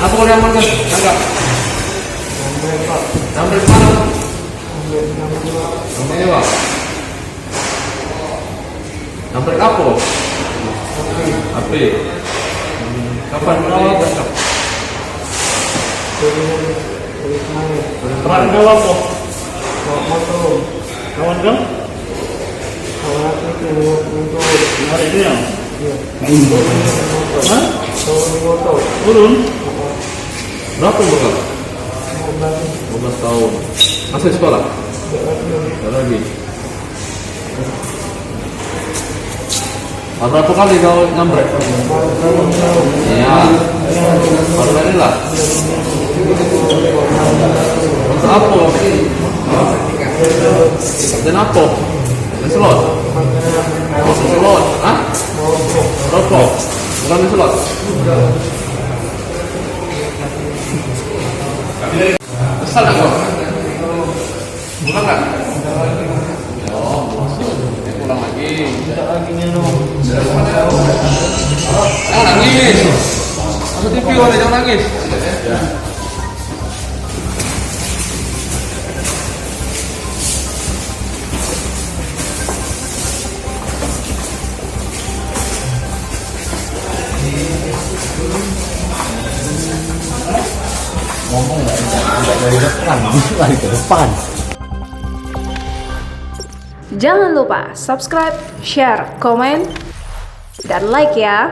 Apa kau yang mana? Tangkap. Sampai mana? Sampai apa? Sampai apa? Api. Kapan mulai tangkap? Kawan kau apa? Kawan kau? Hari ini ya? Hah? Turun? Berapa umur? 15 tahun. Masih sekolah? Tidak lagi. Berapa kali kau nyamret? Iya. Baru kali lah. Untuk apa? Dan apa? Dan slot? Slot? Hah? Rokok? Bukan di slot? Kesal gak kau? Pulang gak? Pulang lagi. Tidak lagi minum. Jangan nangis. Masuk TV kau jangan nangis. Ngomong nggak dari depan, lari ke depan. Jangan lupa subscribe, share, komen, dan like ya.